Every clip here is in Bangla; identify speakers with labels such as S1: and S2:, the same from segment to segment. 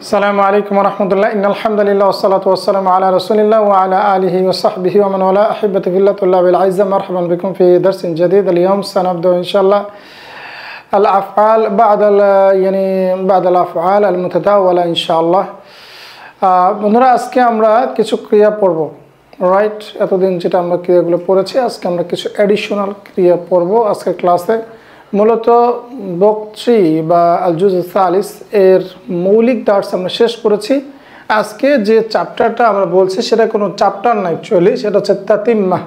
S1: আসসালামু আলাইকুম ওয়া রাহমাতুল্লাহ ইন্নাল হামদুলিল্লাহ ওয়াসসালাতু ওয়াসসালামু আলা রাসূলিল্লাহ ওয়া আলা আলিহি ওয়া সাহবিহি ওয়া মান ওয়ালা আহিব্বাতি ফিল্লাহ তুল্লাবিল আইজ্জা মারহাবান বিকুম ফি দারসিন জাদীদ আল-ইয়াওম সানাবদা ইনশাআল্লাহ আল-আফআল বা'দ আল-আফআল আল-মুতাদাওয়ালা ইনশাআল্লাহ। বন্ধুরা, আজকে আমরা কিছু ক্রিয়া পড়ব, রাইট? এতদিন যেটা আমরা ক্রিয়াগুলো পড়েছি, আজকে আমরা কিছু অ্যাডিশনাল ক্রিয়া পড়ব আজকের ক্লাসে। মূলত বুক 3 বা আল জুজ সালিস এর মৌলিক দার্স আমরা শেষ করেছি। আজকে যে চ্যাপ্টারটা আমরা বলছি সেটা কোনো চ্যাপ্টার না, অ্যাকচুয়ালি সেটা হচ্ছে তাতিম্মা।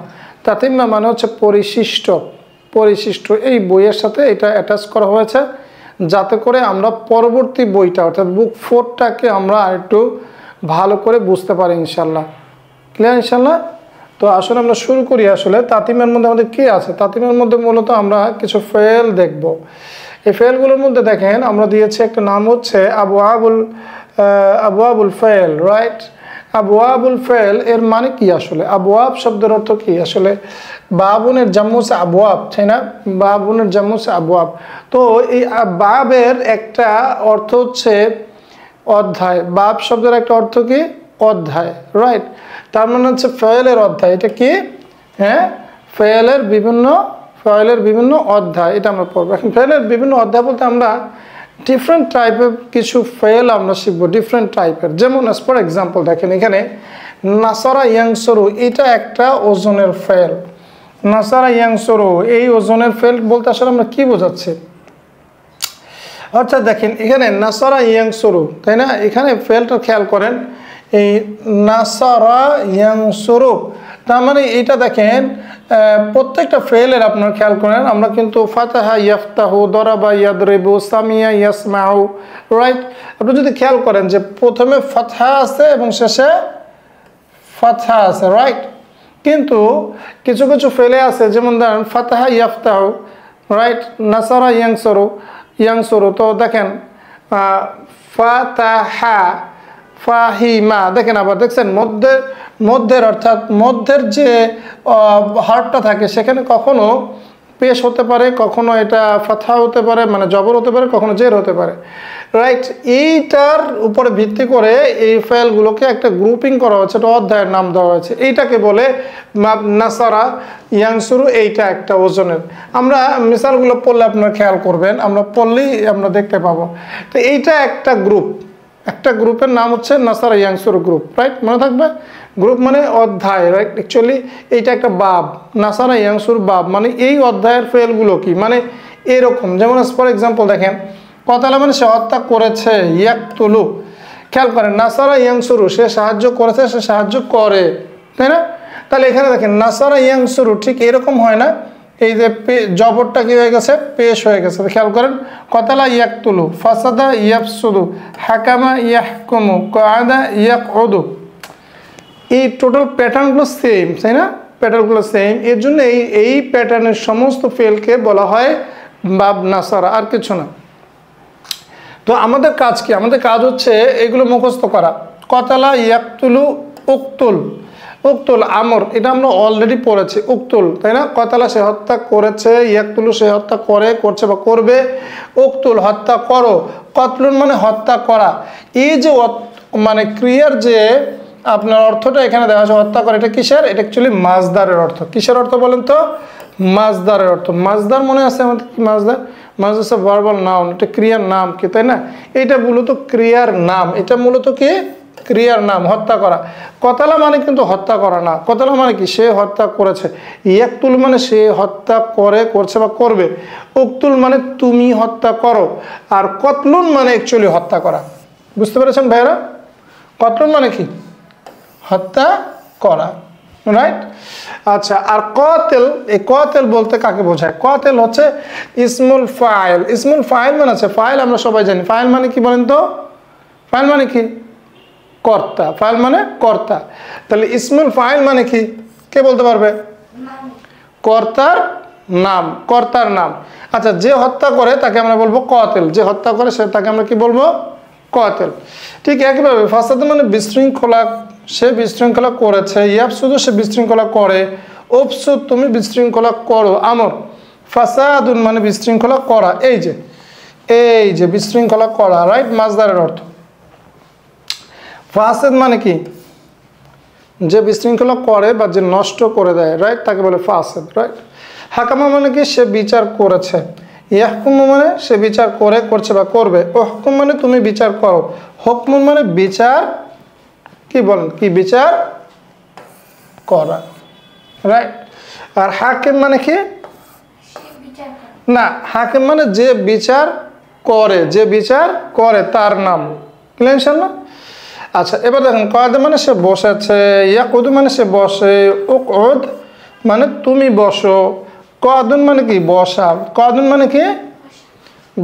S1: তাতিম্মা মানে হচ্ছে পরিশিষ্ট। এই বইয়ের সাথে এটা অ্যাটাচ করা হয়েছে যাতে করে আমরা পরবর্তী বইটা অর্থাৎ বুক 4টাকে আমরা আরেকটু ভালো করে বুঝতে পারি ইনশাল্লাহ। ক্লিয়ার ইনশাল্লাহ? তো আসলে আমরা শুরু করি। আসলে তাতিমের মধ্যে আমাদের কী আছে? তাতিমের মধ্যে মূলত আমরা কিছু ফেল দেখব। এই ফেলগুলোর মধ্যে দেখেন আমরা দিয়েছি একটা নাম হচ্ছে আবওয়াবুল ফেল, রাইট? আবওয়াবুল ফেল এর মানে কি আসলে? আবওয়াব শব্দের অর্থ কি আসলে? বাবুনের জাম্মুসে আবওয়াব, তাই না? বাবুনের জাম্মুসে আবওয়াব। তো এই বাবের একটা অর্থ হচ্ছে অধ্যায়। বাব শব্দের একটা অর্থ কি? অধ্যায়, রাইট? তার মানে হচ্ছে ফেলের অধ্যায়। এটা কি? হ্যাঁ, ফেলের বিভিন্ন অধ্যায়, এটা আমরা পড়বো। এখন ফেলের বিভিন্ন অধ্যায় বলতে আমরা ডিফারেন্ট টাইপের কিছু ফেল আমরা শিখবো, ডিফারেন্ট টাইপের। যেমন অ্যাজ ফর এক্সাম্পল দেখেন এখানে নাসারা ইয়াংসরু, এটা একটা ওজনের ফেল। নাসারা ইয়াংসরু এই ওজনের ফেল বলতে আসলে আমরা কি বোঝাচ্ছি? অর্থাৎ দেখেন এখানে নাসারা ইয়াংসরু, তাই না? এখানে ফেলটা খেয়াল করেন, এই নাসারা ইয়াংসুরু, তার মানে এটা দেখেন প্রত্যেকটা ফেলের আপনারা খেয়াল করেন আমরা কিন্তু ফাতাহা ইয়াফতাহু, দরাবা ইয়াদরিবু, সামিয়া ইয়াসমাউ, রাইট? আপনি যদি খেয়াল করেন যে প্রথমে ফাতহা আছে এবং শেষে ফাতহা আছে, রাইট? কিন্তু কিছু কিছু ফেলে আছে যেমন ধরেন ফাতাহা ইয়াফতাহু, রাইট? নাসারা ইয়াংসুরু, তো দেখেন ফাতাহা ফাহিমা, দেখেন আবার দেখছেন মধ্যের অর্থাৎ মধ্যের যে হারটা থাকে সেখানে কখনো পেশ হতে পারে, কখনো এটা ফাথা হতে পারে মানে জবর হতে পারে, কখনো জের হতে পারে, রাইট? এইটার উপরে ভিত্তি করে এই ফেলগুলোকে একটা গ্রুপিং করা হয়েছে, একটা অধ্যায়ের নাম দেওয়া হয়েছে। এইটাকে বলে নাসারা ইয়াংসুরু, এইটা একটা ওজনের। আমরা মিসালগুলো পড়লে আপনারা খেয়াল করবেন, আমরা পড়লেই আমরা দেখতে পাবো। তো এইটা একটা গ্রুপ, একটা গ্রুপের নাম হচ্ছে নাসারা ইয়াংসুরু গ্রুপ, রাইট? মনে থাকবে, গ্রুপ মানে অধ্যায়, রাইট? অ্যাকচুয়ালি এইটা একটা বাব, নাসারা ইয়াংসুরু বাব মানে এই অধ্যায়ের ফেলগুলো কি মানে এরকম। যেমন ফর এক্সাম্পল দেখেন কতালা মানে সে হত্যা করেছে, ইয়াকতুলু, খেয়াল করেন নাসারা ইয়াংসুরু সে সাহায্য করেছে, সে সাহায্য করে, তাই না? তাহলে এখানে দেখেন নাসারা ইয়াংসুরু ঠিক এরকম হয় না? এই যে জবরটা কি হয়ে গেছে? পেশ হয়ে গেছে। খেয়াল করেন কতালা ইয়াকতুলু, ফাসাদা ইয়াফসুদু, হাকামা ইয়াহকুমু, কাআদা ইয়াকউদু। এই টোটাল প্যাটার্নগুলো সেম, তাই না? প্যাটার্নগুলো সেম। এর জন্য এই প্যাটার্নের সমস্ত ফেলকে বলা হয় বাব নাসারা, আর কিছু না। তো আমাদের কাজ কি? আমাদের কাজ হচ্ছে এগুলো মুখস্থ করা। কতালা ইয়াকতুলু, উক্তুল আমর, এটা আমরা অলরেডি পড়েছি। উক্তুল, তাই না? কতালা সে হত্যা করেছে, ইয়াকতুলু সে হত্যা করছে বা করবে, উক্তুল হত্যা করো, কতলুন মানে হত্যা করা। এই যে মানে ক্রিয়ার যে আপনার অর্থটা এখানে দেখা যাচ্ছে হত্যা করে, এটা কিসের? এটা অ্যাকচুয়ালি মাজদারের অর্থ। কিসের অর্থ বলেন তো? মাজদারের অর্থ। মাজদার মনে আছে আমাদের কি? মাজদার হচ্ছে ভার্বাল নাউন, এটা ক্রিয়ার নাম কি, তাই না? এটা মূলত ক্রিয়ার নাম, এটা মূলত কি? ক্রিয়ার নাম, হত্যা করা। কতালা মানে কিন্তু হত্যা করা না, কতালা মানে কি? সে হত্যা করেছে। ইয়াকতুল মানে সে হত্যা করছে বা করবে। উক্তুল মানে তুমি হত্যা করো। আর কতলুন মানে অ্যাকচুয়ালি হত্যা করা। বুঝতে পেরেছেন ভাইরা? কতলুন মানে কি? হত্যা করা, রাইট? আচ্ছা, আর কাতিল, এই কাতিল বলতে কাকে বোঝায়? কাতিল হচ্ছে ইসমুল ফাইল। ইসমুল ফাইল মানে আছে ফাইল, আমরা সবাই জানি ফাইল মানে কি বলেন তো? ফাইল মানে কি? কর্তা। ফাইল মানে কর্তা। তাহলে ইসমুল ফাইল মানে কি? কে বলতে পারবে? কর্তার নাম, কর্তার নাম। আচ্ছা, যে হত্যা করে তাকে আমরা বলবো কাতিল, যে হত্যা করে সে তাকে আমরা কি বলবো? কাতিল। ঠিক একইভাবে ফাসাদ মানে বিশৃঙ্খলা, সে বিশৃঙ্খলা করেছে। ইয়াফসুদু সে বিশৃঙ্খলা করে। উফসুদ তুমি বিশৃঙ্খলা করো। আমর ফাসাদুন মানে বিশৃঙ্খলা করা। এই যে বিশৃঙ্খলা করা, রাইট? মাজদারের অর্থ। ফাসেদ মানে কি? যে বিশৃঙ্খলা করে বা যে নষ্ট করে দেয়, রাইট, তাকে বলে ফাসেদ, রাইট। হাকামা মানে কি? সে বিচার করেছে। ইয়াহকুমু মানে সে বিচার করে, করছে বা করবে। ওহকুম মানে তুমি বিচার করো। হুকমুন মানে বিচার, কি বলেন, কি বিচার করা, রাইট। আর হাকিম মানে কি? না, হাকিম মানে যে বিচার করে, যে বিচার করে তার নাম। ক্লিয়ার না? আচ্ছা, এবার দেখেন কয়েদ মানে সে বসেছে, ইয়াকুদ মানে সে বসে, উকউদ মানে তুমি বসো, কদুন মানে কি? বসা। কদুন মানে কি?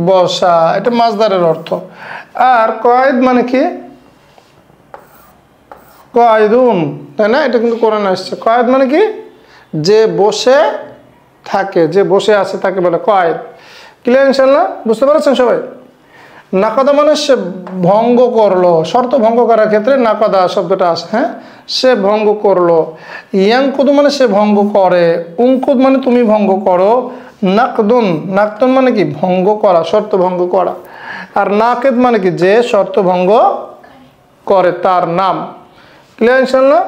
S1: বসা, এটা মাজদারের অর্থ। আর কয়েদ মানে কি? কয়েদুন, তাই না? এটা কিন্তু কোরআনে আসছে। কয়েদ মানে কি? যে বসে থাকে, যে বসে আছে তাকে বলে কয়েদ। ক্লিয়ার ইনশাল্লাহ? বুঝতে পারছেন সবাই? নাকাদা মানে সে ভঙ্গ করলো, শর্ত ভঙ্গ করার ক্ষেত্রে নাকাদা শব্দটা আসে। হ্যাঁ, সে ভঙ্গ করলো। ইয়াংকুদ মানে সে ভঙ্গ করে। উংকুদ মানে তুমি ভঙ্গ করো। নাকদুন, নাকদুন মানে কি? ভঙ্গ করা, শর্ত ভঙ্গ করা। আর নাকেদ মানে কি? যে শর্ত ভঙ্গ করে তার নাম। ক্লিয়ার ইনশাল্লাহ?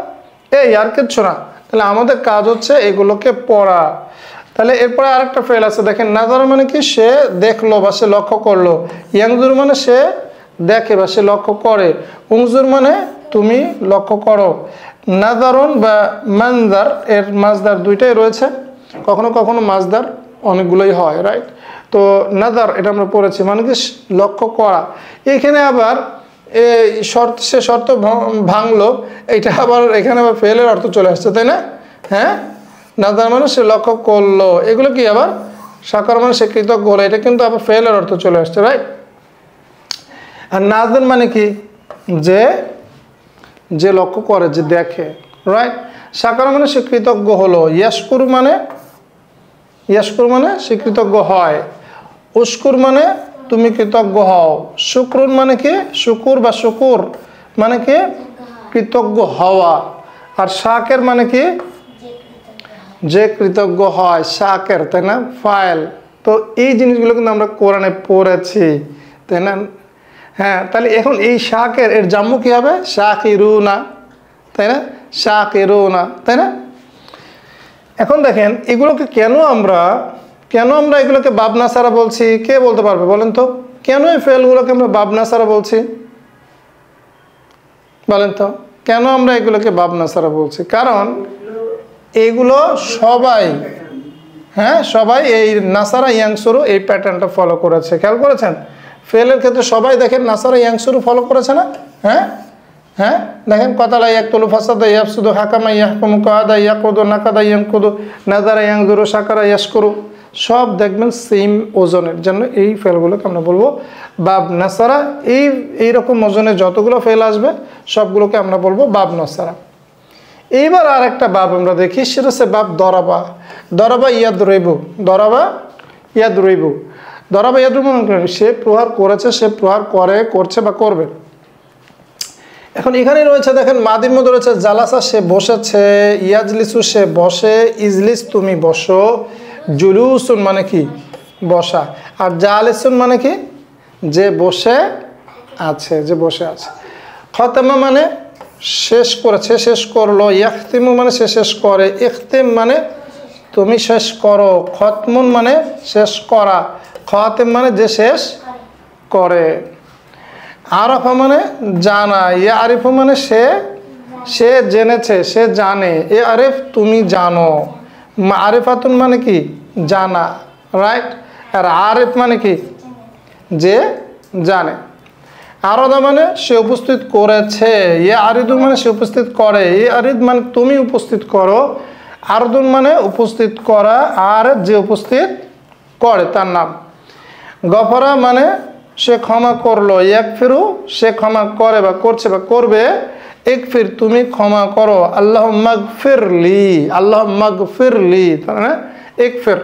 S1: এই আর কিচ্ছু না। তাহলে আমাদের কাজ হচ্ছে এগুলোকে পড়া। তাহলে এরপরে আরেকটা ফেল আছে, দেখেন। নাজার মানে কি? সে দেখলো বা সে লক্ষ্য করলো। ইয়াংজুর মানে সে দেখে বা সে লক্ষ্য করে। উংজুর মানে তুমি লক্ষ্য করো। নাজারুন বা মানজার, এর মাজদার দুইটাই রয়েছে, কখনো কখনো মাজদার অনেকগুলোই হয়, রাইট। তো নাজার এটা আমরা পড়েছি, মানে কি? লক্ষ্য করা। এইখানে আবার সে শর্ত ভাঙলো, এটা আবার এখানে আবার ফেলের অর্থ চলে আসছে, তাই না? হ্যাঁ, নাজার মানে সে লক্ষ্য করলো, এগুলো কি আবার সাকার মানে সে কৃতজ্ঞ হলো, এটা কিন্তু আবার ফেলের অর্থ চলে আসছে, রাইট। আর নাজেন মানে কি? যে যে লক্ষ্য করে, যে দেখে, রাইট। সাকার মানে সে কৃতজ্ঞ হলো। ইয়াশকুর মানে সে কৃতজ্ঞ হয়। উস্কুর মানে তুমি কৃতজ্ঞ হও। শুক্রুন মানে কি? শুকুর বা শুকুর মানে কি? কৃতজ্ঞ হওয়া। আর শাকের মানে কি? যে কৃতজ্ঞ হয়, শাকের, তাই না? ফাইল। তো এই জিনিসগুলো কিন্তু আমরা কোরআনে পড়েছি, তাই না? হ্যাঁ, তাহলে এখন এই শাকের এর জাম্মু কি হবে? শাকিরুনা, তাই না? শাকিরুনা, তাই না? এখন দেখেন এগুলোকে কেন আমরা এগুলোকে বাবনা সারা বলছি? কে বলতে পারবে বলেন তো? কেন এই ফেলগুলোকে আমরা বাবনা সারা বলছি? বলেন তো, কেন আমরা এগুলোকে বাবনা সারা বলছি? কারণ এগুলো সবাই, হ্যাঁ, সবাই এই নাসারা ইয়াংসুরু এই প্যাটার্নটা ফলো করেছে। খেয়াল করেছেন? ফেলের ক্ষেত্রে সবাই দেখেন নাসারা ইয়াংসুরু ফলো করেছে না? হ্যাঁ হ্যাঁ, দেখেন কতালা ইয়াকতুলু ফাসাদা ইয়াফসুদু হাকামা ইয়াহকুমু কাদা ইয়াকুদু নাকাদা ইয়ানকুদু নাযারা ইয়ানজুরু শাকারা ইয়াশকুরু, সব দেখবেন সেম ওজনের জন্য এই ফেলগুলোকে আমরা বলবো বাব নাসারা। এইরকম ওজনে যতগুলো ফেল আসবে সবগুলোকে আমরা বলবো বাব নাসারা। এইবার আর একটা বাব আমরা দেখি, সেটা হচ্ছে বাব দরাবা। দরাবা ইয়াদরিবু, দরাবা ইয়াদরিবু, দরাবা ইয়াদরিবু সে প্রহার করেছে, সে প্রহার করে, করছে বা করবে। এখন এখানে রয়েছে দেখেন মাদির মধ্যে রয়েছে জালাসা সে বসেছে, ইয়াজলিসু সে বসে, ইজলিস তুমি বসো, জুলুসুন মানে কি? বসা। আর জালিসুন মানে কি? যে বসে আছে, যে বসে আছে। খতমা মানে শেষ করেছে, শেষ করলো। ইয়াখতিমু মানে সে শেষ করে। ইখতিম মানে তুমি শেষ করো। খতমুন মানে শেষ করা। খাতিম মানে যে শেষ করে। আরাফা মানে জানা। ইয়া আরিফু মানে সে জেনেছে, সে জানে। এ আরিফ তুমি জানো। আরিফাতুন মানে কি? জানা, রাইট। আর আরিফ মানে কি? যে জানে। আরদা মানে সে উপস্থিত করেছে। ইয়ে আরিদু মানে সে উপস্থিত করে। এ আরিদ মানে তুমি উপস্থিত করো। আরদুন মানে উপস্থিত করা, আর যে উপস্থিত করে তার নাম। গফরা মানে সে ক্ষমা করলো। ইয়াকফিরু সে ক্ষমা করে বা করছে বা করবে। ইকফির তুমি ক্ষমা করো। আল্লাহ মাগফিরলি, আল্লাহ মাগফিরলি, তাই না? ইকফির।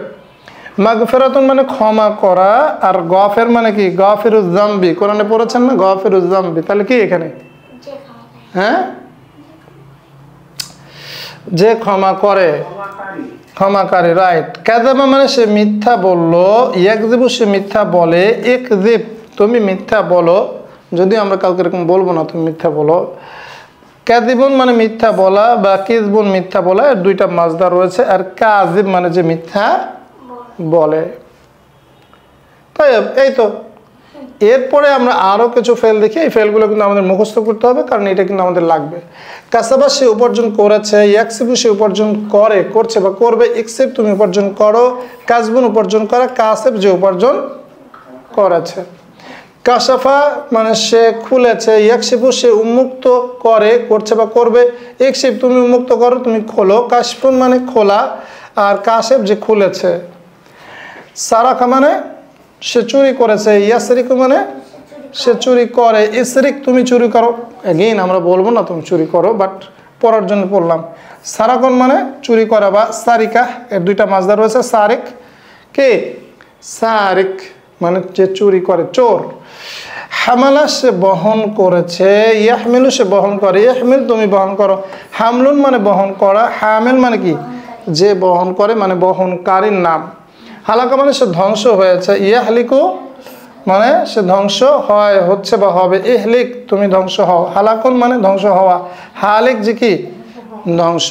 S1: মাগফিরাতুন মানে ক্ষমা করা। আর গফের মানে কি? গফিরুজ যামবি, কোরআনে পড়েছেন না? গফিরুজ যামবি, তাহলে কি এখানে? হ্যাঁ, যে ক্ষমা করে, ক্ষমাকারী, রাইট। কাযাবা মানে সে মিথ্যা বললো। ইয়াকযিবু সে মিথ্যা বলে। ইকযিব তুমি মিথ্যা বলো, যদি আমরা কাউকে এরকম বলবো না তুমি মিথ্যা বলো। কাযিবুন মানে মিথ্যা বলা বা কিযবুন মিথ্যা বলা, এর দুইটা মাজদার রয়েছে। আর কাযিব মানে যে মিথ্যা বলে। তাই এই তো। এরপরে আমরা আরও কিছু ফেল দেখি, এই ফেলগুলো কিন্তু আমাদের মুখস্থ করতে হবে, কারণ এটা কিন্তু আমাদের লাগবে। কাসাবা সে উপার্জন করেছে, ইয়াকসিবু সে উপার্জন করে, করছে বা করবে, ইকসিব তুমি উপার্জন করো, কাসবুন উপার্জন করা, কাসেব যে উপার্জন করেছে। কাশাফা মানে সে খুলেছে, ইয়াকসিবু সে উন্মুক্ত করে, করছে বা করবে, ইকসিব তুমি উন্মুক্ত করো, তুমি খোলো, কাশফুন মানে খোলা, আর কাসেব যে খুলেছে। সারাকা মানে সে চুরি করেছে, ইয়াসরিকু মানে সে চুরি করে, ইসরিক তুমি চুরি করো। এগেইন আমরা বলবো না তুমি চুরি করো, বাট পড়ার জন্য পড়লাম। সারাকন মানে চুরি করা বা সারিকা, এর দুইটা মাজদার রয়েছে। সারিক কে? সারিক মানে যে চুরি করে, চোর। হামালা সে বহন করেছে, ইয়াহমিলু সে বহন করে, ইয়াহমিল তুমি বহন করো। হামলুন মানে বহন করা, হামিল মানে কি? যে বহন করে, মানে বহনকারীর নাম। হালাকা মানে সে ধ্বংস হয়েছে, ইয়াহলিকু মানে সে ধ্বংস হয়, হচ্ছে বা হবে। ইহলিক তুমি ধ্বংস হও। হালাকুন মানে ধ্বংস হওয়া, হালিক যে কি? ধ্বংস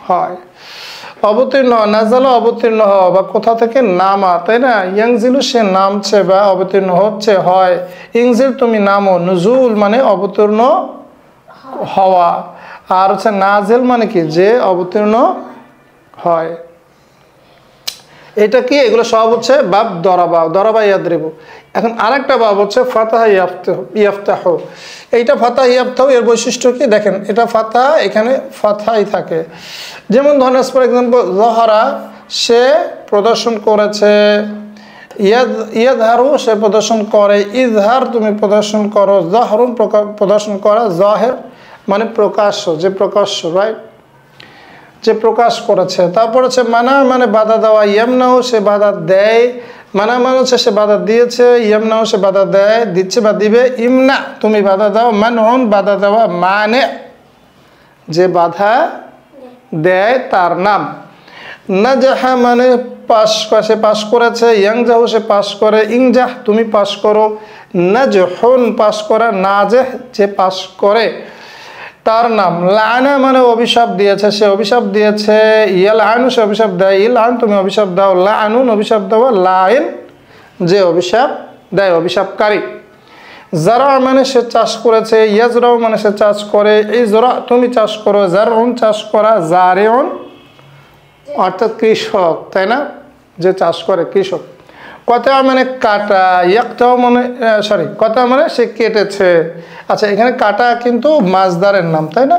S1: হয়। অবতীর্ণ, নাজালো অবতীর্ণ হওয়া বা কোথা থেকে নামা, তাই না? ইয়াংজিলু সে নামছে বা অবতীর্ণ হচ্ছে, হয়। ইংজিল তুমি নামো, নুজুল মানে অবতীর্ণ হওয়া। আর হচ্ছে নাজিল মানে কি? যে অবতীর্ণ হয়। এটা কি? এগুলো সব হচ্ছে বাব দরাবা, দরাবা ইয়াদরিবু। এখন আরেকটা বাব হচ্ছে ফাতাহা ইয়াফতাহ। এইটা ফাতাহা ইয়াফতাহ, এর বৈশিষ্ট্য কি দেখেন, এটা ফাতাহা, এখানে ফাতাহাই থাকে। যেমন ধরেন ফর এক্সাম্পল, জহরা সে প্রদর্শন করেছে, ইয়াদহারু সে প্রদর্শন করে, ইজহার তুমি প্রদর্শন করো, জহরুন প্রদর্শন করা, জহের মানে প্রকাশ্য, যে প্রকাশ্য, রাইট, যে প্রকাশ করেছে। তারপর হচ্ছে মানা মানে বাধা দেওয়া, ইয়ামনাও সে বাধা দেয়, মানা মানে হচ্ছে সে বাধা দিয়েছে, ইয়ামনাও সে বাধা দেয়, দিচ্ছে বা দিবে। ইমনা তুমি বাধা দাও, মানউন বাধা দেওয়া, মানে যে বাধা দেয় তার নাম। নাজাহা মানে পাশ, সে পাশ করেছে, ইয়াংজাহু সে পাশ করে, ইংজাহ তুমি পাশ করো, নাজহুন পাশ করা, নাজেহ যে পাশ করে তার নাম। লানা মানে অভিশাপ দিয়েছে, সে অভিশাপ দিয়েছে, ইয়ালআনু সে অভিশাপ দেয়, ইলআন তুমি অভিশাপ দাও, লাআনুন অভিশাপ দেওয়া, লাইন যে অভিশাপ দেয়, অভিশাপকারী। জারা মানে সে চাষ করেছে, ইয়াজরাউ মানে সে চাষ করে, ইজরা তুমি চাষ করো, জারউন চাষ করা, জারিউন অর্থাৎ কৃষক, তাই না? যে চাষ করে, কৃষক। কথা মানে কাটা, ইয়াকতাও মানে কথা মানে সে কেটেছে। আচ্ছা, এখানে কাটা কিন্তু মাজদারের নাম, তাই না?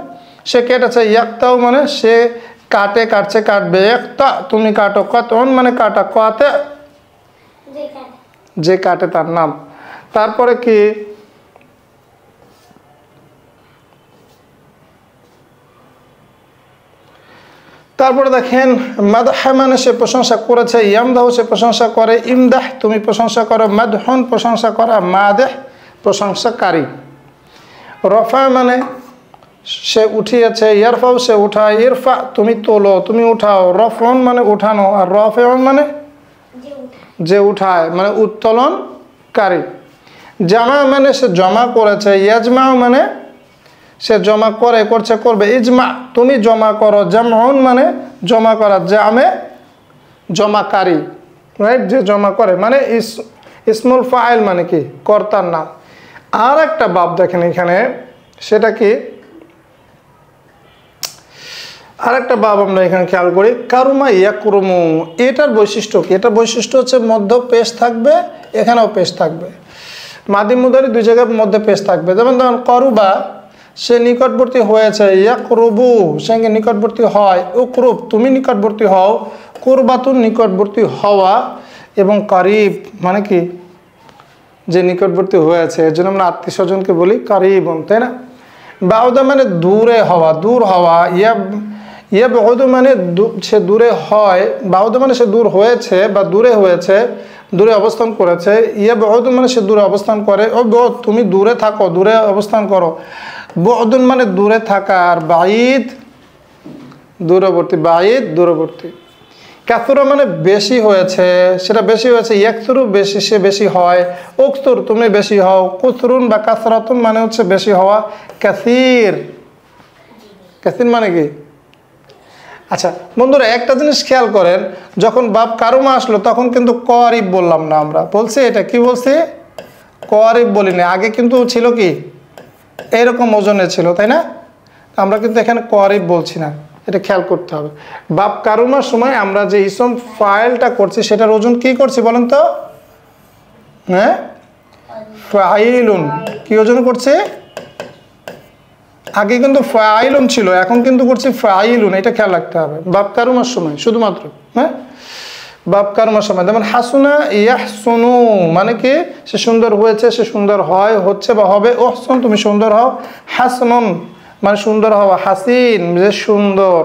S1: সে কেটেছে। ইয়াকতাও মানে সে কাটে, কাটছে, কাটবে। একটা তুমি কাটো, কতন মানে কাটা, কতে যে কাটে তার নাম। তারপরে কি? তারপরে দেখেন, মাদহ মানে সে প্রশংসা করেছে, ইয়ামদাহ সে প্রশংসা করে, ইমদাহ তুমি প্রশংসা করো, মাদহুন প্রশংসা করা, মাদেহ প্রশংসাকারী। রফা মানে সে উঠিয়েছে, ইয়ারফাও সে উঠায়, ইরফা তুমি তোলো, তুমি উঠাও, রফউন মানে উঠানো, আর রফেউন মানে যে উঠায়, মানে উত্তোলনকারী। জামা মানে সে জমা করেছে, ইয়াজমাউ মানে সে জমা করে, করছে, করবে। ইজমা তুমি জমা করো, জামউন মানে জমা করা, জামে জমাকারী, রাইট, যে জমা করে, মানে ইসমুল ফাইল মানে কি? কর্তার নাম। আর একটা বাব দেখেন এখানে, সেটা কি? আর একটা বাব আমরা এখানে খেয়াল করি, কারুমা ইয়াকুরুমু। এটার বৈশিষ্ট্য কি? এটার বৈশিষ্ট্য হচ্ছে মধ্য পেশ থাকবে, এখানেও পেশ থাকবে। মাদি মুদারি দুই জায়গায় মধ্যে পেশ থাকবে। যেমন ধরুন, করুবা সে নিকটবর্তী হয়েছে, ইয়াকরুবু সে নিকটবর্তী হয়, উকরুব তুমি নিকটবর্তী হও, কুরবাতুন নিকটবর্তী হওয়া, এবং কারিব মানে কি? যে নিকটবর্তী হয়েছে। এর জন্য আমরা আত্মীয় স্বজনকে বলি কারিবুন, তাই না? বাউদা মানে দূরে হওয়া, দূর হওয়া। ইয়াবউদু মানে সে দূরে হয়, বাউদা মানে সে দূর হয়েছে বা দূরে হয়েছে, দূরে অবস্থান করেছে। ইয়াবউদু মানে সে দূরে অবস্থান করে, ও বহুত তুমি দূরে থাকো, দূরে অবস্থান করো। বুদুন মানে দূরে থাকা, আর বাঈদ দূরবর্তী, বাঈদ দূরবর্তী। কাসুরা মানে বেশি হয়েছে, সেটা বেশি হয়েছে। ইয়াকসুরু বেশি, সে বেশি হয়। উকসুর তুমি বেশি হও। কুসরুন বা কাসরাতুন মানে হচ্ছে বেশি হওয়া। কাসির, কাসির মানে কি? আচ্ছা বন্ধুরা একটা জিনিস খেয়াল করেন, যখন বাপ কারুমা আসলো তখন কিন্তু করিব বললাম না, আমরা বলছি এটা কি বলছি, করিব বলিনি। আগে কিন্তু ছিল কি এরকম ওজনে ছিল, তাই না? আমরা কিন্তু এখানে করিব বলছি না, এটা খেয়াল করতে হবে। বাপ কারুমার সময় আমরা যে ইসম ফাইলটা করছি সেটার ওজন কি করছি বলেন তো? হ্যাঁ, ফাইলুন। কি ওজন করছে? আগে কিন্তু ফাইলুন ছিল, এখন কিন্তু করছি ফাইলুন। এটা খেয়াল রাখতে হবে বাপ কারুমার সময় শুধুমাত্র। হ্যাঁ, বাপ কারুমার সময়। যেমন হাসুনা ইয়াহসুনু মানে কি সে সুন্দর হয়েছে, সে সুন্দর হয়, হচ্ছে বা হবে। ওহসুন তুমি সুন্দর হও। হাসনুন মানে সুন্দর হওয়া। হাসিন যে সুন্দর।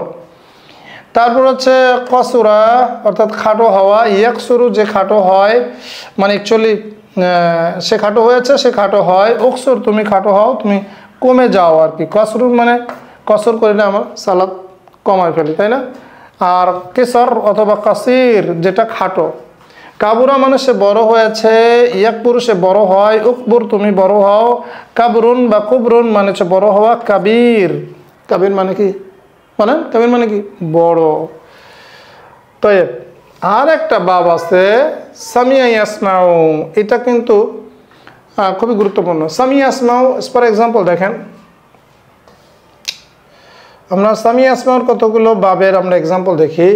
S1: তারপর হচ্ছে কসুরা অর্থাৎ খাটো হওয়া। ইয়াকসুরু যে খাটো হয়, মানে অ্যাকচুয়ালি সে খাটো হয়েছে, সে খাটো হয়। উকসুর তুমি খাটো হও, তুমি কমে যাও আর কি। কসরুর মানে কসর করিলে আমার সালাদ কমায় ফেলি, তাই না? আর কেসর অথবা কাসির যেটা খাটো। কাবুরা মানে সে বড় হয়েছে। ইয়াকবুর সে বড় হয়। উকবুর তুমি বড় হও। কাবরুন বা কুবরুন মানে হচ্ছে বড় হওয়া। কাবির, কাবির মানে কি বলেন? কাবির মানে কি বড়। তো আর একটা বাব আছে সামিয়া ইয়াসমাউ, এটা কিন্তু খুবই গুরুত্বপূর্ণ। সামিয়া আসমাউ ফর এক্সাম্পল দেখেন, আমরা সামিয়া আসমাউর কতগুলো বাবের আমরা এক্সাম্পল দেখি।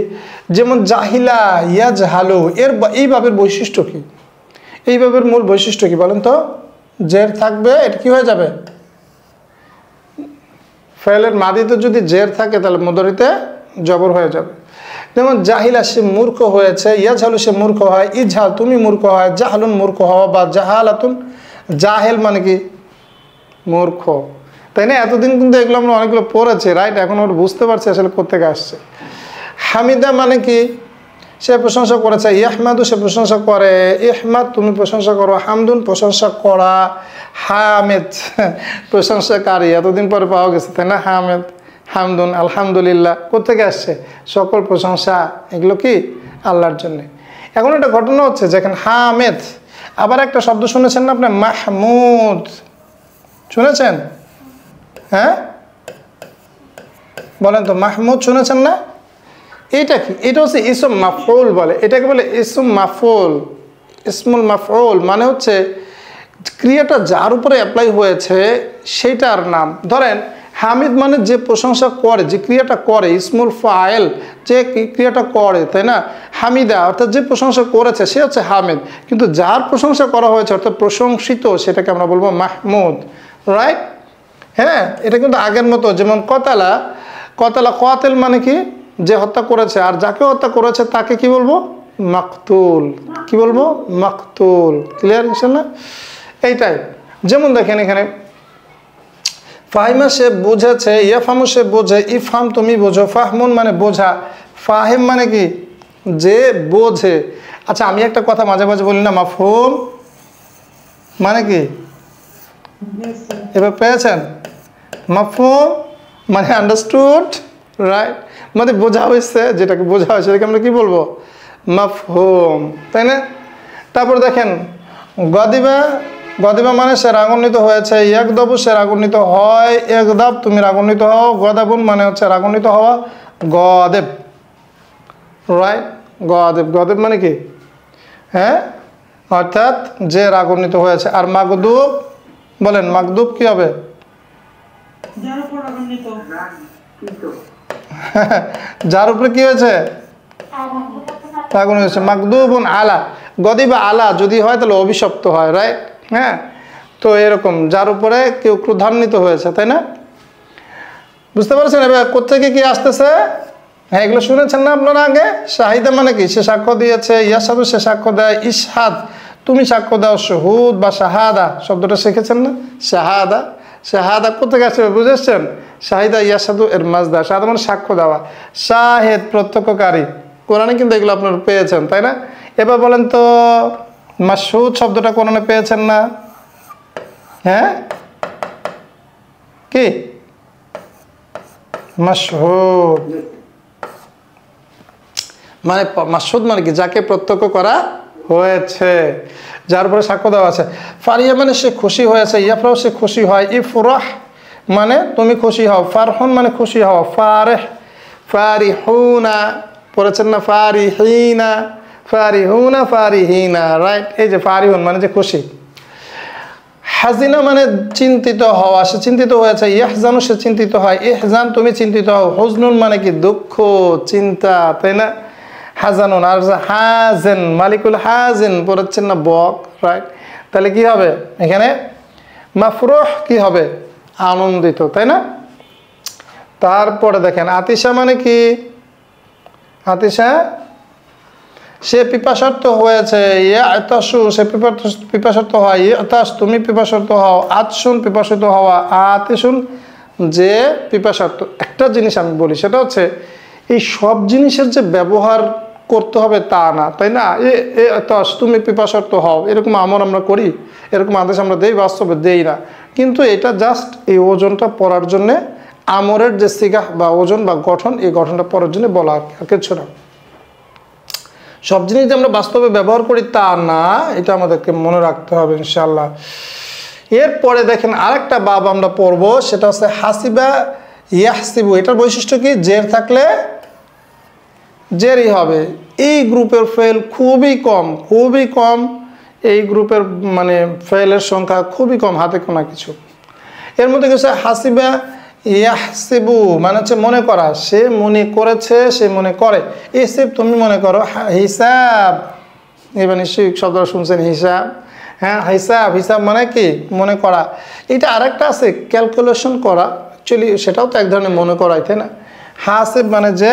S1: যেমন জাহিলা, ইয়াজহালু, এই বাবের বৈশিষ্ট্য কি? এই বাবের মূল বৈশিষ্ট্য কি বলেন তো? জের থাকবে, এটা কি হয়ে যাবে? ফেলের মাদিতে যদি জের থাকে তাহলে মুদরিতে জবর হয়ে যাবে। যেমন জাহিলা সে মূর্খ হয়েছে। ইয়াজহালু সে মূর্খ হয়। ইজহাল তুমি মূর্খ হয়। জাহালুন মূর্খ হওয়া বা জাহালাতুন। জাহেল মানে কি মূর্খ, তাই না? এতদিন কিন্তু এগুলো আমরা অনেকগুলো পড়েছি, রাইট? এখন ওরা বুঝতে পারছি আসলে কোথেকে আসছে। হামিদা মানে কি সে প্রশংসা করেছে। ইহমাদু সে প্রশংসা করে। ইহমাদ তুমি প্রশংসা করো। হামদুন প্রশংসা করা। হামেদ প্রশংসাকারী, এতদিন পরে পাওয়া গেছে, তাই না? হামেদ, হামদুন, আলহামদুলিল্লাহ কোথেকে আসছে? সকল প্রশংসা এগুলো কি আল্লাহর জন্যে। এখন একটা ঘটনা হচ্ছে যেখানে হামেদ, আবার একটা শব্দ শুনেছেন না আপনি? মাহমুদ শুনেছেন? হ্যাঁ বলেন তো, মাহমুদ শুনেছেন না? এটা কি? এটা হচ্ছে ইসম মাফউল বলে, এটাকে বলে ইসম মাফউল। ইসমুল মাফউল মানে হচ্ছে ক্রিয়াটা যার উপরে অ্যাপ্লাই হয়েছে সেইটার নাম। ধরেন হামিদ মানে যে প্রশংসা করে, যে ক্রিয়াটা করে। ইসমুল ফাইল যে ক্রিয়াটা করে, তাই না? হামিদা অর্থাৎ যে প্রশংসা করেছে সে হচ্ছে হামিদ, কিন্তু যার প্রশংসা করা হয়েছে অর্থাৎ প্রশংসিত সেটাকে আমরা বলবো মাহমুদ, রাইট? হ্যাঁ, এটা কিন্তু আগের মতো। যেমন কতালা, কতালা কাতিল মানে কি যে হত্যা করেছে, আর যাকে হত্যা করেছে তাকে কি বলবো? মাকতুল। কি বলবো? মাকতুল। ক্লিয়ার ইনশাআল্লাহ? এইটাই। যেমন দেখেন এখানে ফাহিমা সে বুঝেছে। ইয়াফামু সে বোঝে। ইফহাম তুমি বোঝো। ফাহমুন মানে বোঝা। ফাহিম মানে কি যে বোঝে। আচ্ছা আমি একটা কথা মাঝে মাঝে বলি না, মাফহুম মানে কি? এবার পেয়েছেন? মাফহুম মানে আন্ডারস্টুড, রাইট? মানে বোঝা হয়েছে, যেটাকে বোঝা হয়েছে সেটাকে আমরা কি বলবো? মাফহুম, তাই না? তারপর দেখেন গদিবা, গদিবা মানে সে রাগান্বিত হয়েছে। একদবু সে রাগান্বিত হয়। একদাব তুমি রাগান্বিত হও। গদাবুন মানে হচ্ছে রাগান্বিত হওয়া। গদেব, রাইট? গদেব, গদেব মানে কি? হ্যাঁ, অর্থাৎ যে রাগান্বিত হয়েছে। আর মাগদুব বলেন, মাগদুব কি হবে? যার উপরে কি হয়েছে? রাগান্বিত হয়েছে। মাগদুবুন আলা। গদিবা আলা যদি হয় তাহলে অভিশপ্ত হয়, রাইট? হ্যাঁ, তো এরকম যার উপরে কেউ ক্রোধান্বিত হয়েছে, তাই না? বুঝতে পারছেন এবার কোত্থেকে কি আসতেছে? হ্যাঁ, এগুলো শুনেছেন না আপনারা আগে? শাহিদা মানে কি সে সাক্ষ্য দিয়েছে। ইয়াসাদু সে সাক্ষ্য দেয়। ইশহাদ তুমি সাক্ষ্য দাও। শহুদ বা শাহাদা শব্দটা শিখেছেন না? শাহাদা, শাহাদা কোথেকে আসছে বুঝেছেন? শাহিদা ইয়াসাদু এর মাজদা। শাহাদা মানে সাক্ষ্য দেওয়া। শাহেদ প্রত্যক্ষকারী। কোরআনে কিন্তু এগুলো আপনারা পেয়েছেন, তাই না? এবার বলেন তো মাশহুদ শব্দটা কোরআনে পেয়েছেন না? হ্যাঁ, কি মাশহুদ? মানে মাসুদ মানে কি, যাকে প্রত্যক্ষ করা হয়েছে, যার উপরে সাক্ষ্য দেওয়া আছে। ফারিয়া মানে সে খুশি হয়েছে, ইয়াফরাহ সে খুশি হয়, ইফরাহ মানে তুমি খুশি হও, ফারহুন মানে খুশি হও, ফারেহ ফারিহুনা পড়েছেন না, ফারিহিনা ফারিহুনা ফারিহিনা, রাইট। এই যে ফারিহুন মানে যে খুশি। হাজিনা মানে চিন্তিত হওয়া, সে চিন্তিত হয়েছে, ইয়াহজানু সে চিন্তিত হয়, ইহজান তুমি চিন্তিত হও, হুজনুন মানে কি দুঃখ চিন্তা, তাই না, হাজানুন। আর হাজেন মালিকুল হাজেন পড়েছেন না বক, রাইট। তাহলে কি হবে এখানে মাফরুহ কি হবে আনন্দিত, তাই না। তারপরে দেখেন আতিশা মানে কি, আতিশা সে পিপাসার্থ হয়েছে, ইয়াতাসু সে পিপাসার্থ হয়, ইয়াতাস তুমি পিপাসার্থ হও, আতসুন পিপাসিত হওয়া, আতিসুন যে পিপাসার্থ। একটা জিনিস আমি বলি, সেটা হচ্ছে এই সব জিনিসের যে ব্যবহার করতে হবে তা না, তাই না। ইয়াতাস তুমি পিপাসার্থ হও, এরকম আমরা করি, এরকম আদেশ আমরা দেই, বাস্তবে দেই না। কিন্তু এটা জাস্ট এই ওজনটা পড়ার জন্যে, আমরের যে সিগাহ বা ওজন বা গঠন, এই গঠনটা পড়ার জন্য বলা, আর কিছু না। সব জিনিস যে আমরা বাস্তবে ব্যবহার করি তা না, এটা আমাদেরকে মনে রাখতে হবে ইনশাআল্লাহ। এরপরে দেখেন আরেকটা বাব আমরা পড়বো, সেটা হচ্ছে হাসিবা ইয়াহসিবু। এটার বৈশিষ্ট্য কি, জের থাকলে জেরই হবে। এই গ্রুপের ফেল খুবই কম, খুবই কম। এই গ্রুপের মানে ফেলের সংখ্যা খুবই কম, হাতে কোনা কিছু। এর মধ্যে কিছু হাসিবা ইয়াহসিবু মানে হচ্ছে মনে করা, সে মনে করেছে, সে মনে করে। ইহসিব তুমি মনে করো, হিসাব এবার নিশ্চয়ই শব্দটা শুনছেন, হিসাব, হ্যাঁ হিসাব, হিসাব মানে কি মনে করা। এটা আরেকটা আছে ক্যালকুলেশন করা, অ্যাকচুয়ালি সেটাও তো এক ধরনের মনে করাই, তাই না। হাসিব মানে যে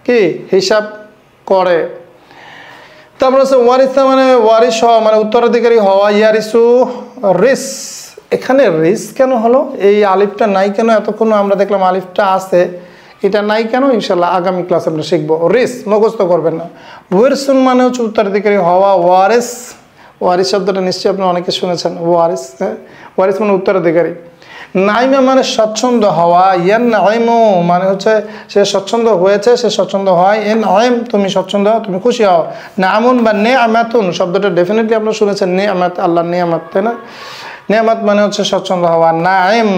S1: কি হিসাব করে। তারপর হচ্ছে ওয়ারিসা মানে ওয়ারিস হওয়া, মানে উত্তরাধিকারী হওয়া, ইয়ারিসু রিস। এখানে রিস কেন হলো, এই আলিফটা নাই কেন, এতক্ষণ আমরা দেখলাম আলিফটা আছে, এটা নাই কেন, ইনশাল্লাহ আগামী ক্লাসে আমরা শিখবো। রিস মুখস্থ করবেন না। ওয়ারিসুন মানে হচ্ছে উত্তরাধিকারী হওয়া, ওয়ারিস, ওয়ারিস শব্দটা নিশ্চয়ই আপনি অনেকে শুনেছেন, ওয়ারিস, হ্যাঁ ওয়ারিস মানে উত্তরাধিকারী। নাইমা মানে স্বচ্ছন্দ হওয়া, ইয়ান নাইমু মানে হচ্ছে সে স্বচ্ছন্দ হয়েছে, সে স্বচ্ছন্দ হয়, এন নাইম তুমি স্বচ্ছন্দ হও, তুমি খুশি হও। নামুন বা নেআমাতুন শব্দটা ডেফিনেটলি আপনারা শুনেছেন, নেআমাত আল্লাহ নেআমাত, তাই না। নেয়ামত মানে হচ্ছে স্বচ্ছন্দ হওয়া। নাইম,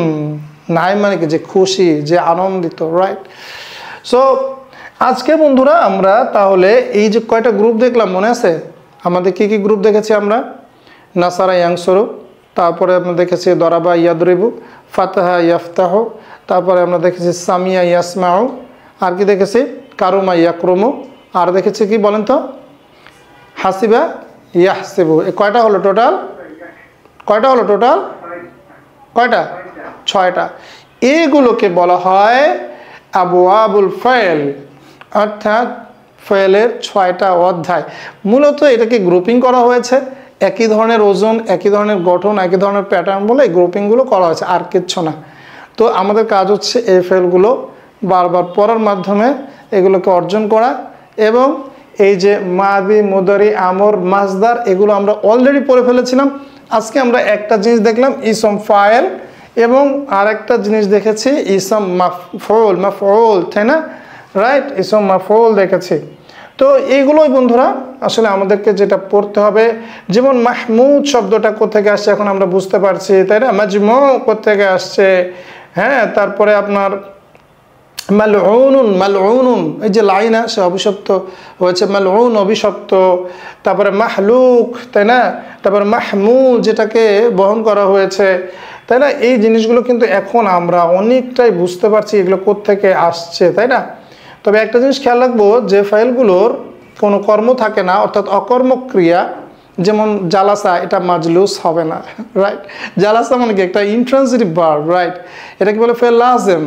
S1: নাইম মানে কি যে খুশি, যে আনন্দিত, রাইট। সো আজকে বন্ধুরা আমরা তাহলে এই যে কয়টা গ্রুপ দেখলাম মনে আছে আমাদের, কি কি গ্রুপ দেখেছি আমরা, নাসারা ইয়াংসরু, তারপরে আমরা দেখেছি দরাবা ইয়াদরিবু, ফাতাহা ইয়াফতাহু, তারপরে আমরা দেখেছি সামিয়া ইয়াসমাউ, আর কি দেখেছি কারুমা ইয়াকরুমু, আর দেখেছি কি বলেন তো হাসিবা ইয়াহসিবু। কয়টা হলো টোটাল, কয়টা হলো টোটাল, কয়টা, 6টা। এগুলোকে বলা হয় আবওয়াবুল ফাইল, অর্থাৎ ফাইলের 6টা অধ্যায়। মূলত এটাকে গ্রুপিং করা হয়েছে, একই ধরনের ওজন, একই ধরনের গঠন, একই ধরনের প্যাটার্ন বলে এই গ্রুপিংগুলো করা হয়েছে, আর কিচ্ছু না। তো আমাদের কাজ হচ্ছে এই ফাইলগুলো বারবার পড়ার মাধ্যমে এগুলোকে অর্জন করা, এবং এই যে মাদি, মুদারি, আমর, মাসদার এগুলো আমরা অলরেডি পড়ে ফেলেছিলাম। আজকে আমরা একটা জিনিস দেখলাম ইসম ফাইল, এবং আরেকটা জিনিস দেখেছি ইসম মাফউল, মাফউল, তাই না, রাইট, ইসম মাফউল দেখেছি। তো এইগুলোই বন্ধুরা আসলে আমাদেরকে যেটা পড়তে হবে, যেমন মাহমুদ শব্দটা কোথেকে আসছে এখন আমরা বুঝতে পারছি, তাই না, মাজমু কোথেকে আসছে, হ্যাঁ, তারপরে আপনার মালউনুন, মালউনুন এই যে লাইন সে অভিশপ্ত হয়েছে, মালউন অভিশপ্ত, তারপরে মাহলুক, তাই না, তারপরে মাহমুল যেটাকে বহন করা হয়েছে, তাই না। এই জিনিসগুলো কিন্তু এখন আমরা অনেকটাই বুঝতে পারছি এগুলো কোত্থেকে আসছে, তাই না। তবে একটা জিনিস খেয়াল রাখবো, যে ফাইলগুলোর কোনো কর্ম থাকে না, অর্থাৎ অকর্মক ক্রিয়া, যেমন জালাসা, এটা মাজলুস হবে না, রাইট। জালাসা মানে কি একটা ইন্ট্রান্সিটিভ ভার্ব, রাইট। এটাকে বলে ফেল লাজেম,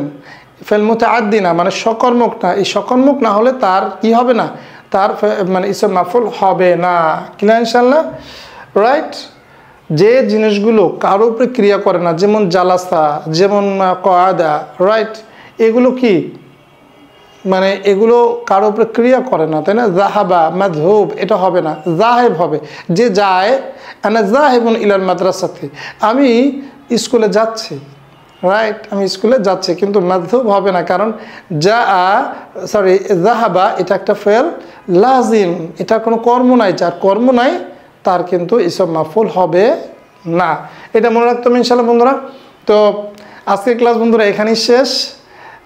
S1: ফেল মুতাআদ্দি না, মানে সকর্মক না। এই সকর্মক না হলে তার কি হবে না, তার মানে ইসম মাফউল হবে না, ক্লিয়ার ইনশাআল্লাহ, রাইট। যে জিনিসগুলো কারো উপরে ক্রিয়া করে না, যেমন জালাসা, যেমন কআদা, রাইট, এগুলো কি মানে এগুলো কারো উপরে ক্রিয়া করে না, তাই না। জাহাবা, মাযহুব এটা হবে না, জাহেব হবে, যে যায়, আনা জাহিবুন ইলাল মাদ্রাসাতে, আমি স্কুলে যাচ্ছি, রাইট, আমি স্কুলে যাচ্ছি, কিন্তু মাযহুব হবে না, কারণ জাহাবা এটা একটা ফেল লাজিম, এটার কোনো কর্ম নাই, যার কর্ম নাই তার কিন্তু ইসম মাফউল হবে না। এটা মনে রাখতে হবে ইনশাআল্লাহ বন্ধুরা। তো আজকের ক্লাস বন্ধুরা এখানেই শেষ।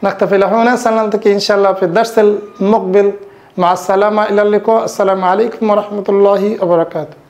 S1: নাক্তাফিল আহওয়ানা চ্যানেল থেকে ইনশাআল্লাহ ফি দারসিল মুকবিল মা আসসালামা ইলা লিকা। আসসালামু আলাইকুম ওয়া রাহমাতুল্লাহি ওয়া বারাকাতুহু।